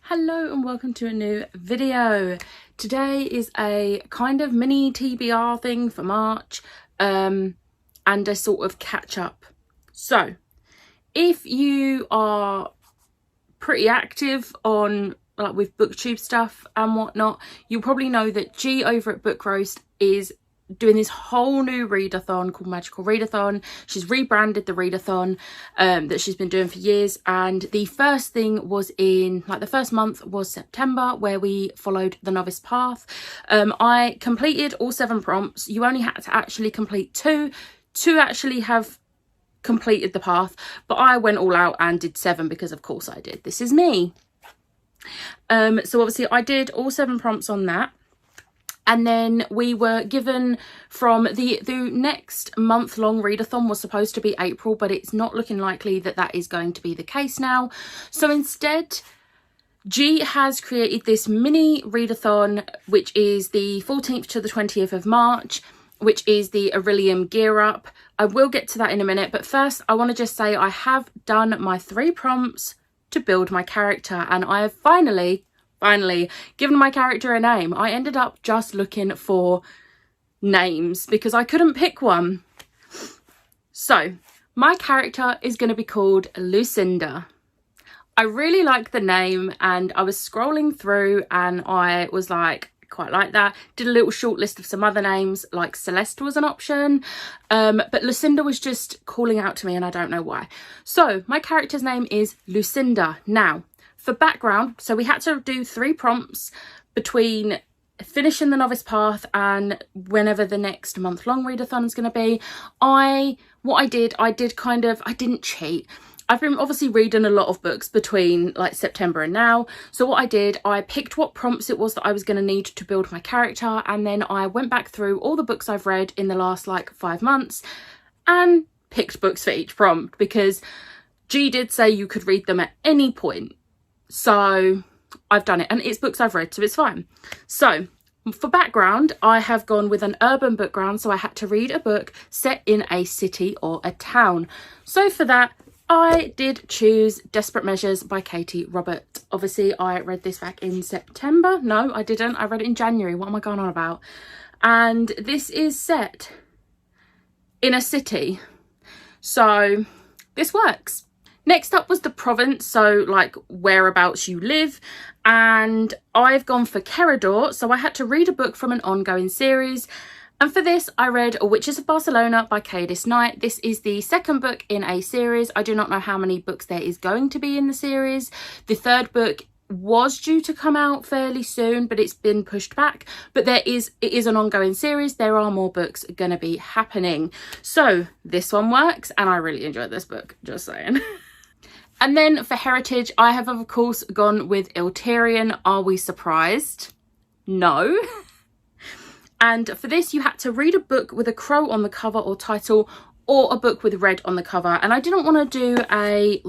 Hello and welcome to a new video. Today is a kind of mini TBR thing for March and a sort of catch up. So if you are pretty active on with booktube stuff and whatnot, you'll probably know that G over at Book Roast is doing this whole new readathon called Magical Readathon. She's rebranded the readathon that she's been doing for years, and the first thing was in the first month was September, where we followed the novice path. I completed all 7 prompts. You only had to actually complete 2 to actually have completed the path, but I went all out and did 7 because of course I did. This is me. So obviously I did all 7 prompts on that. And then we were given from the next month-long readathon was supposed to be April, but it's not looking likely that that is going to be the case now. So instead, G has created this mini readathon, which is the 14th to the 20th of March, which is the Orilium Gear Up. I will get to that in a minute, but first I want to just say I have done my 3 prompts to build my character, and I have finally given my character a name. I ended up just looking for names because I couldn't pick one. So my character is going to be called Lucinda. I really like the name, and I was scrolling through and I was like, quite like that. Did a little short list of some other names, like Celeste was an option, but Lucinda was just calling out to me and I don't know why. So my character's name is Lucinda. Now for background, so we had to do 3 prompts between finishing the novice path and whenever the next month-long readathon is going to be. I didn't cheat. I've been obviously reading a lot of books between September and now. So what I did, I picked what prompts it was that I was going to need to build my character, and then I went back through all the books I've read in the last 5 months and picked books for each prompt, because G did say you could read them at any point. So I've done it, and it's books I've read, so it's fine. So for background, I have gone with an urban background, so I had to read a book set in a city or a town. So for that, I did choose Desperate Measures by Katie Robert. Obviously, I read this back in September. No, I didn't. I read it in January. What am I going on about? And this is set in a city. So this works. Next up was the province, so whereabouts you live, and I've gone for Kerador, so I had to read a book from an ongoing series, and for this I read Witches of Barcelona by Cadis Knight. This is the 2nd book in a series. I do not know how many books there is going to be in the series. The 3rd book was due to come out fairly soon, but it's been pushed back. But it is an ongoing series. There are more books going to be happening. So this one works, and I really enjoyed this book, just saying. And then for heritage, I have of course gone with Iltarian. Are we surprised? No. And for this, you had to read a book with a crow on the cover or title, or a book with red on the cover. And I didn't want to do a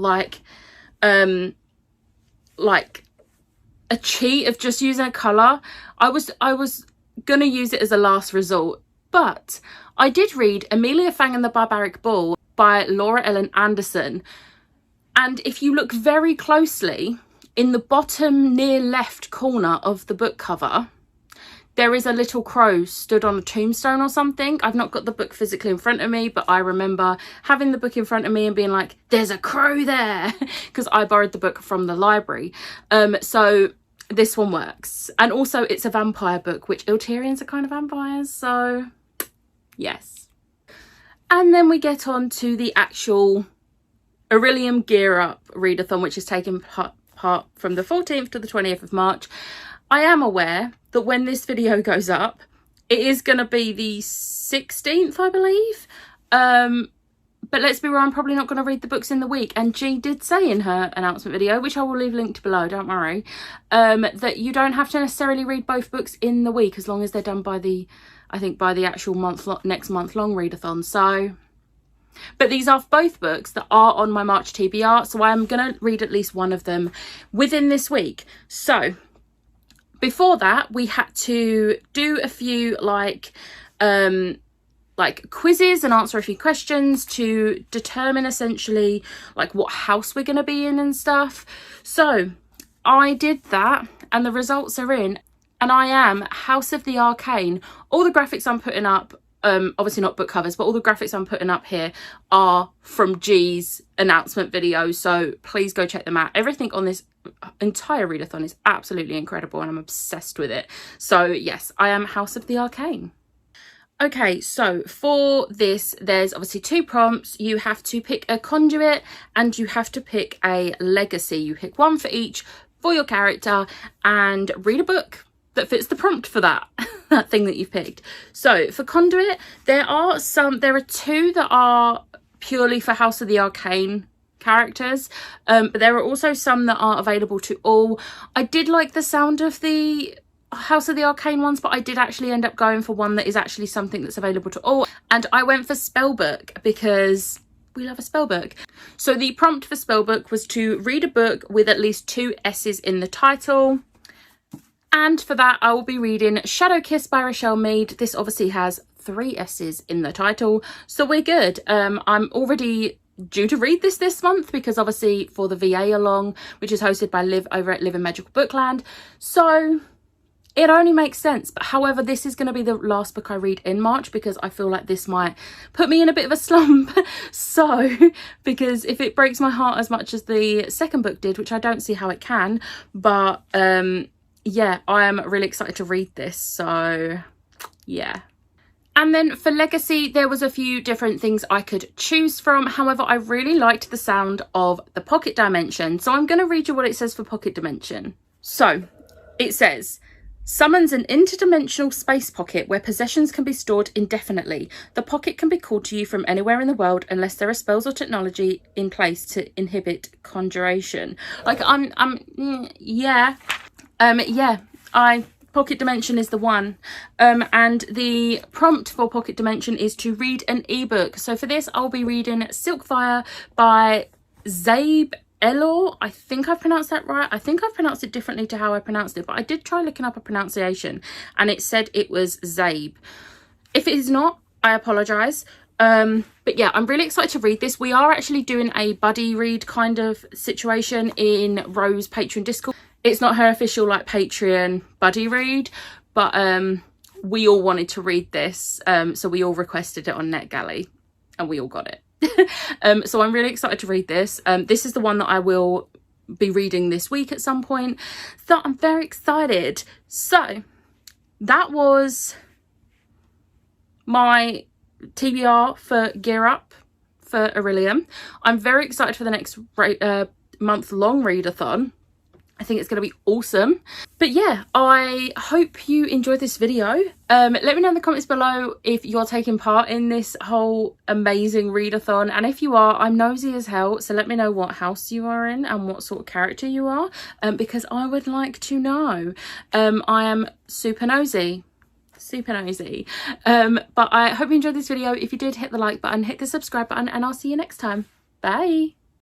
cheat of just using a colour. I was gonna use it as a last resort, but I did read Amelia Fang and the Barbaric Bull by Laura Ellen Anderson. And if you look very closely, in the bottom near left corner of the book cover, there is a little crow stood on a tombstone or something. I've not got the book physically in front of me, but I remember having the book in front of me and being like, there's a crow there, because I borrowed the book from the library. So this one works. And also it's a vampire book, which Iltarians are kind of vampires, so yes. And then we get on to the actual Orilium Gear Up readathon, which is taking part from the 14th to the 20th of March. I am aware that when this video goes up, it is going to be the 16th, I believe. But let's be real, I'm probably not going to read the books in the week. And G did say in her announcement video, which I will leave linked below, don't worry, that you don't have to necessarily read both books in the week, as long as they're done by the actual next month-long readathon. So, but these are both books that are on my March TBR, so I'm going to read at least one of them within this week. So before that, we had to do a few quizzes and answer a few questions to determine essentially what house we're going to be in and stuff. So I did that and the results are in, and I am House of the Arcane. All the graphics I'm putting up, obviously not book covers, but all the graphics I'm putting up here are from G's announcement video, so please go check them out. Everything on this entire readathon is absolutely incredible and I'm obsessed with it. So yes, I am House of the Arcane. Okay, so for this, there's obviously 2 prompts. You have to pick a conduit and you have to pick a legacy. You pick one for each for your character and read a book that fits the prompt for that that thing that you've picked. So for conduit, there are 2 that are purely for House of the Arcane characters, but there are also some that are available to all. I did like the sound of the House of the Arcane ones, but I did actually end up going for one that is actually something that's available to all, and I went for spellbook because we love a spellbook. So the prompt for spellbook was to read a book with at least 2 S's in the title. And for that, I will be reading Shadow Kiss by Rochelle Mead. This obviously has 3 S's in the title, so we're good. I'm already due to read this month because obviously for the VA along, which is hosted by Liv over at Live in Magical Bookland. So it only makes sense. But however, this is going to be the last book I read in March because I feel like this might put me in a bit of a slump. So, because if it breaks my heart as much as the second book did, which I don't see how it can, but yeah, I am really excited to read this, so yeah. And then for legacy, there was a few different things I could choose from. However, I really liked the sound of the pocket dimension, so I'm going to read you what it says for pocket dimension. So it says, summons an interdimensional space pocket where possessions can be stored indefinitely. The pocket can be called to you from anywhere in the world unless there are spells or technology in place to inhibit conjuration. Like yeah, pocket dimension is the one. And the prompt for pocket dimension is to read an ebook. So for this, I'll be reading Silkfire by Zabe Elor. I think I've pronounced that right. I think I've pronounced it differently to how I pronounced it, but I did try looking up a pronunciation and it said it was Zabe. If it is not, I apologise. But yeah, I'm really excited to read this. We are actually doing a buddy read kind of situation in Rose's Patreon Discord. It's not her official like Patreon buddy read, but we all wanted to read this, so we all requested it on NetGalley and we all got it. So I'm really excited to read this. This is the one that I will be reading this week at some point, so I'm very excited. So that was my TBR for Gear Up for Orilium. I'm very excited for the next month-long readathon. I think it's going to be awesome. But yeah, I hope you enjoyed this video. Let me know in the comments below if you're taking part in this whole amazing readathon. And if you are, I'm nosy as hell. So let me know what house you are in and what sort of character you are. Because I would like to know. I am super nosy. Super nosy. But I hope you enjoyed this video. If you did, hit the like button, hit the subscribe button, and I'll see you next time. Bye.